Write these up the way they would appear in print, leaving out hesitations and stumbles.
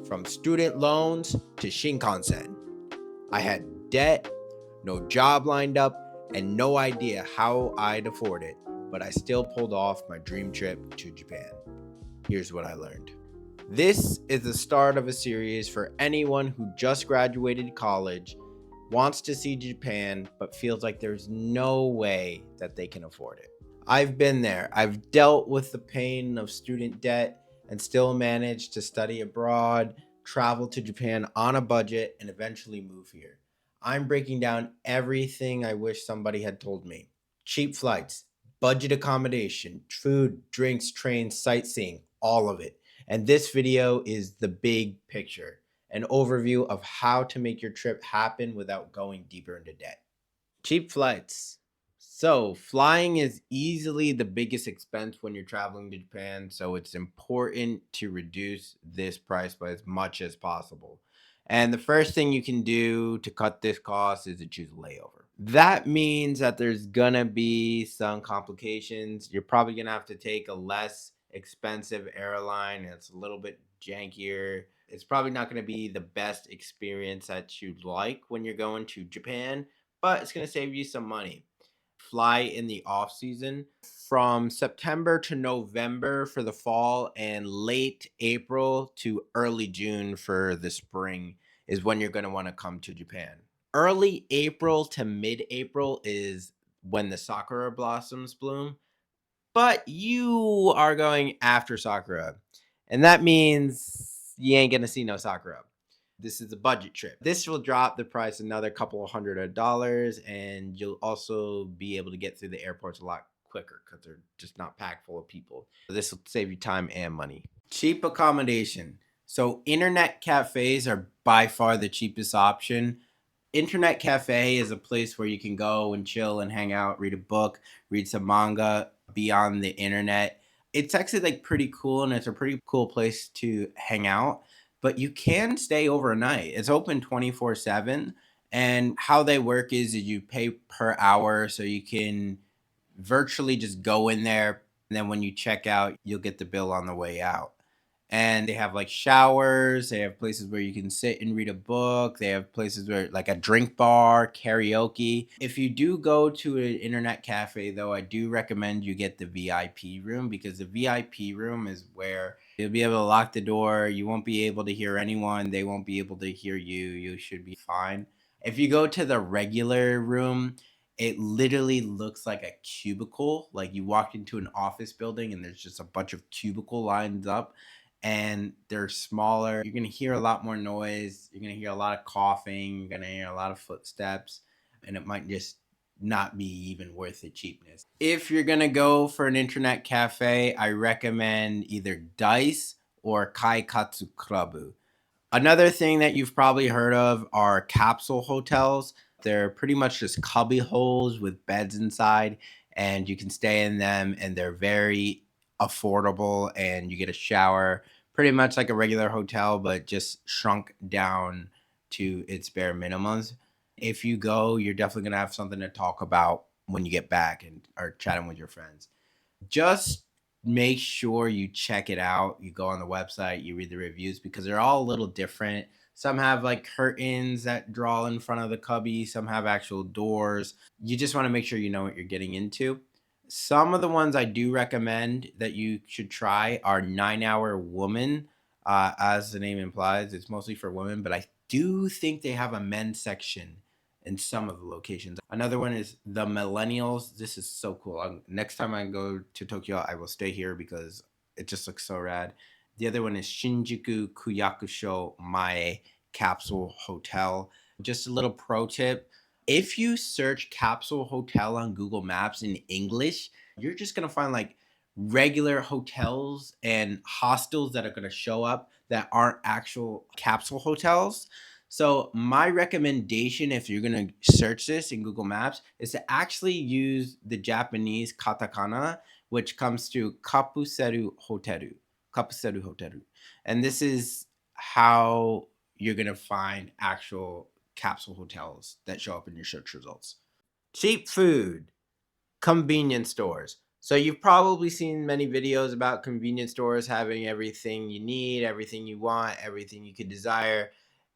From student loans to Shinkansen. I had debt, no job lined up, and no idea how I'd afford it, but I still pulled off my dream trip to Japan. Here's what I learned. This is the start of a series for anyone who just graduated college, wants to see Japan, but feels like there's no way that they can afford it. I've been there. I've dealt with the pain of student debt and still managed to study abroad, travel to Japan on a budget, and eventually move here. I'm breaking down everything I wish somebody had told me. Cheap flights, budget accommodation, food, drinks, trains, sightseeing, all of it. And this video is the big picture, an overview of how to make your trip happen without going deeper into debt. Cheap flights. So, flying is easily the biggest expense when you're traveling to Japan, so it's important to reduce this price by as much as possible. And the first thing you can do to cut this cost is to choose a layover. That means that there's gonna be some complications. You're probably gonna have to take a less expensive airline. It's a little bit jankier. It's probably not gonna be the best experience that you'd like when you're going to Japan, but it's going to save you some money. Fly in the off season from September to November for the fall and late April to early June for the spring is when you're going to want to come to Japan. Early April to mid April is when the sakura blossoms bloom, but you are going after sakura. And that means you ain't going to see no sakura. This is a budget trip. This will drop the price another couple of $100, and you'll also be able to get through the airports a lot quicker because they're just not packed full of people. This will save you time and money. Cheap accommodation. So internet cafes are by far the cheapest option. Internet cafe is a place where you can go and chill and hang out, read a book, read some manga, be on the internet. It's actually like pretty cool, and it's a pretty cool place to hang out, but you can stay overnight. It's open 24/7, and how they work is you pay per hour, so you can virtually just go in there, and then when you check out, you'll get the bill on the way out. And they have like showers, they have places where you can sit and read a book, they have places where like a drink bar, karaoke. If you do go to an internet cafe though, I do recommend you get the VIP room, because the VIP room is where you'll be able to lock the door, you won't be able to hear anyone, they won't be able to hear you, you should be fine. If you go to the regular room, it literally looks like a cubicle, like you walked into an office building and there's just a bunch of cubicle lines up, and they're smaller. You're gonna hear a lot more noise. You're gonna hear a lot of coughing. You're gonna hear a lot of footsteps, and it might just not be even worth the cheapness. If you're gonna go for an internet cafe, I recommend either Dice or Kaikatsu Club. Another thing that you've probably heard of are capsule hotels. They're pretty much just cubby holes with beds inside, and you can stay in them, and they're very affordable, and you get a shower, pretty much like a regular hotel, but just shrunk down to its bare minimums. If you go, you're definitely going to have something to talk about when you get back and are chatting with your friends. Just make sure you check it out. You go on the website, you read the reviews, because they're all a little different. Some have like curtains that draw in front of the cubby, some have actual doors. You just want to make sure you know what you're getting into. Some of the ones I do recommend that you should try are 9 Hour Woman. As the name implies, it's mostly for women, but I do think they have a men's section in some of the locations. Another one is the Millennials. This is so cool. Next time I go to Tokyo, I will stay here because it just looks so rad. The other one is Shinjuku Kuyakusho Mae Capsule Hotel. Just a little pro tip. If you search capsule hotel on Google Maps in English, you're just going to find like regular hotels and hostels that are going to show up that aren't actual capsule hotels. So my recommendation, if you're going to search this in Google Maps, is to actually use the Japanese katakana, which comes to kapuseru hoteru. Kapuseru hoteru. And this is how you're going to find actual capsule hotels that show up in your search results. Cheap food, convenience stores. So you've probably seen many videos about convenience stores having everything you need, everything you want, everything you could desire.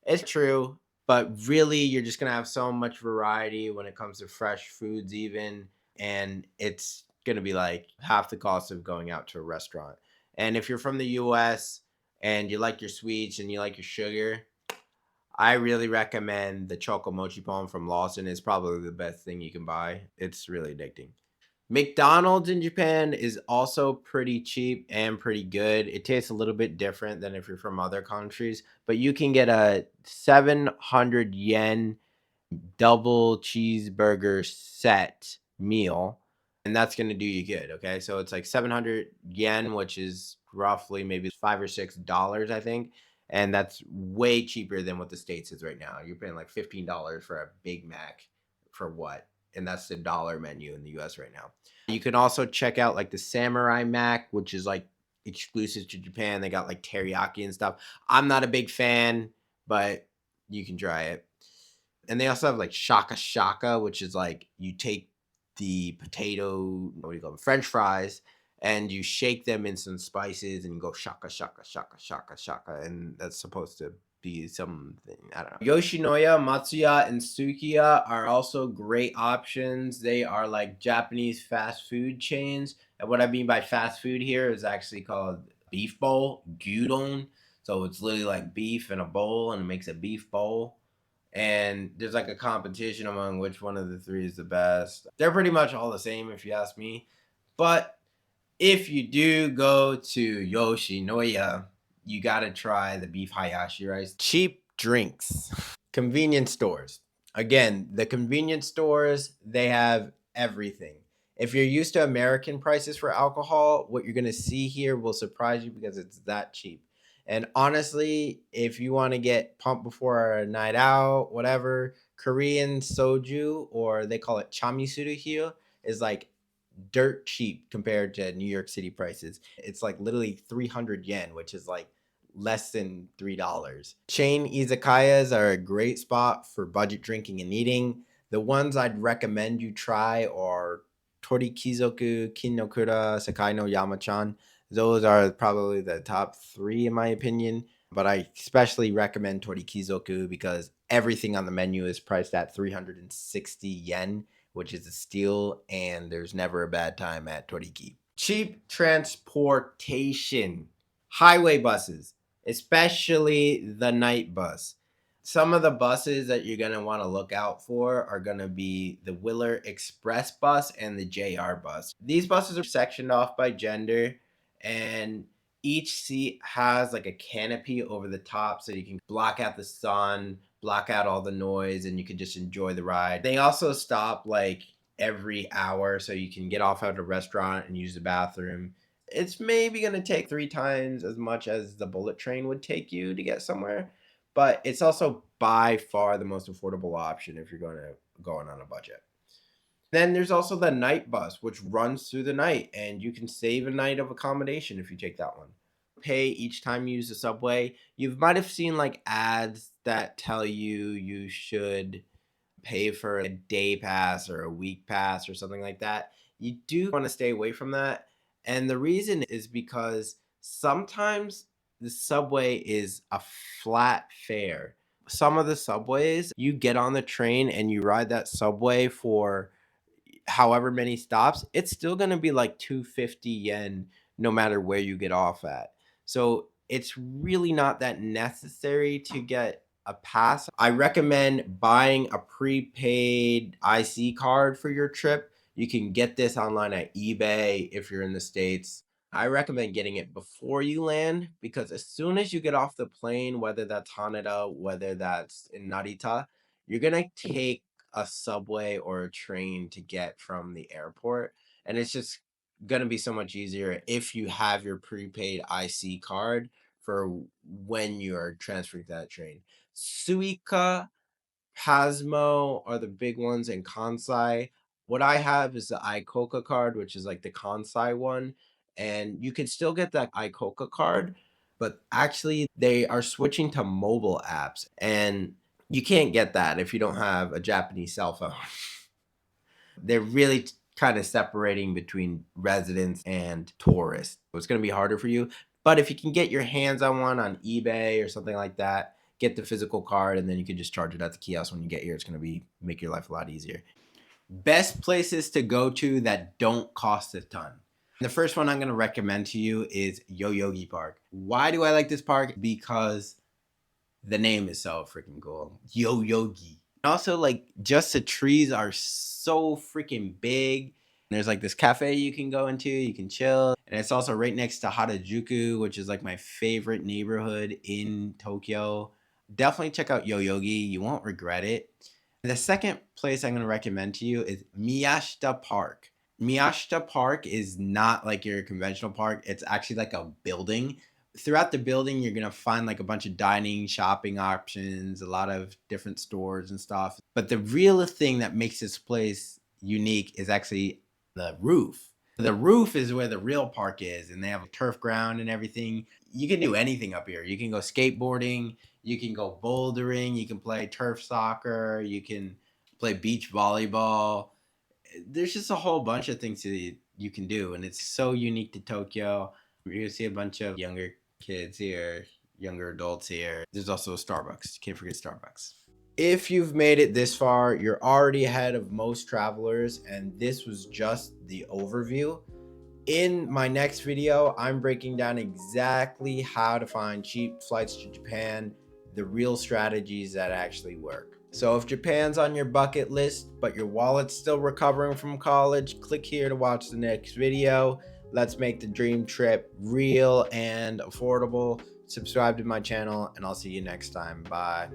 It's true, but really you're just going to have so much variety when it comes to fresh foods even, and it's going to be like half the cost of going out to a restaurant. And if you're from the US and you like your sweets and you like your sugar, I really recommend the Choco Mochi Palm from Lawson. It's probably the best thing you can buy. It's really addicting. McDonald's in Japan is also pretty cheap and pretty good. It tastes a little bit different than if you're from other countries, but you can get a 700 yen double cheeseburger set meal, and that's going to do you good. Okay. So it's like 700 yen, which is roughly maybe $5 or $6, I think. And that's way cheaper than what the States is right now. You're paying like $15 for a Big Mac for what? And that's the dollar menu in the US right now. You can also check out like the Samurai Mac, which is like exclusive to Japan. They got like teriyaki and stuff. I'm not a big fan, but you can try it. And they also have like shaka shaka, which is like you take the potato, what do you call them, French fries, and you shake them in some spices and you go shaka shaka shaka shaka shaka, and that's supposed to be something, I don't know. Yoshinoya, Matsuya, and Sukiya are also great options. They are like Japanese fast food chains, and what I mean by fast food here is actually called beef bowl, gyudon. So it's literally like beef in a bowl, and it makes a beef bowl, and there's like a competition among which one of the three is the best. They're pretty much all the same if you ask me. But if you do go to Yoshinoya, you got to try the beef hayashi rice. Cheap drinks. Convenience stores. Again, the convenience stores, they have everything. If you're used to American prices for alcohol, what you're going to see here will surprise you because it's that cheap. And honestly, if you want to get pumped before a night out, whatever, Korean soju, or they call it chamisuru here, is like dirt cheap compared to New York City prices. It's like literally 300 yen, which is like less than $3. Chain izakayas are a great spot for budget drinking and eating. The ones I'd recommend you try are Torikizoku, Kinnokura, Sakai no Yamachan. Those are probably the top three in my opinion, but I especially recommend Torikizoku because everything on the menu is priced at 360 yen, which is a steal, and there's never a bad time at Toriki. Cheap transportation, highway buses, especially the night bus. Some of the buses that you're going to want to look out for are going to be the Willer Express bus and the JR bus. These buses are sectioned off by gender, and each seat has like a canopy over the top so you can block out the sun, block out all the noise, and you can just enjoy the ride. They also stop like every hour so you can get off at a restaurant and use the bathroom. It's maybe going to take 3 times as much as the bullet train would take you to get somewhere, but it's also by far the most affordable option if you're going on a budget. Then there's also the night bus, which runs through the night, and you can save a night of accommodation if you take that one. Pay each time you use the subway. You might have seen like ads that tell you should pay for a day pass or a week pass or something like that. You do want to stay away from that. And the reason is because sometimes the subway is a flat fare. Some of the subways, you get on the train and you ride that subway for however many stops, it's still going to be like 250 yen no matter where you get off at. So it's really not that necessary to get a pass. I recommend buying a prepaid IC card for your trip. You can get this online at eBay if you're in the States. I recommend getting it before you land because as soon as you get off the plane, whether that's Haneda, whether that's in Narita, you're going to take a subway or a train to get from the airport. And it's just going to be so much easier if you have your prepaid IC card for when you're transferring to that train. Suica, Pasmo are the big ones, and Kansai. What I have is the iCoca card, which is like the Kansai one. And you can still get that iCoca card, but actually they are switching to mobile apps. And you can't get that if you don't have a Japanese cell phone. They're really kind of separating between residents and tourists. So it's going to be harder for you. But if you can get your hands on one on eBay or something like that, get the physical card, and then you can just charge it at the kiosk when you get here. It's going to be make your life a lot easier. Best places to go to that don't cost a ton. The first one I'm going to recommend to you is Yoyogi Park. Why do I like this park? Because the name is so freaking cool. Yoyogi. Also, like, just the trees are so freaking big. There's like this cafe you can go into, you can chill. And it's also right next to Harajuku, which is like my favorite neighborhood in Tokyo. Definitely check out Yoyogi. You won't regret it. The second place I'm going to recommend to you is Miyashita Park. Miyashita Park is not like your conventional park. It's actually like a building. Throughout the building, you're going to find like a bunch of dining, shopping options, a lot of different stores and stuff. But the real thing that makes this place unique is actually the roof. The roof is where the real park is, and they have a turf ground and everything. You can do anything up here. You can go skateboarding, you can go bouldering, you can play turf soccer, you can play beach volleyball. There's just a whole bunch of things that you can do, and it's so unique to Tokyo. You're gonna see a bunch of younger kids here, younger adults here. There's also a Starbucks. You can't forget Starbucks. If you've made it this far, you're already ahead of most travelers, and this was just the overview. In my next video, I'm breaking down exactly how to find cheap flights to Japan, the real strategies that actually work. So if Japan's on your bucket list, but your wallet's still recovering from college, click here to watch the next video. Let's make the dream trip real and affordable. Subscribe to my channel, and I'll see you next time. Bye.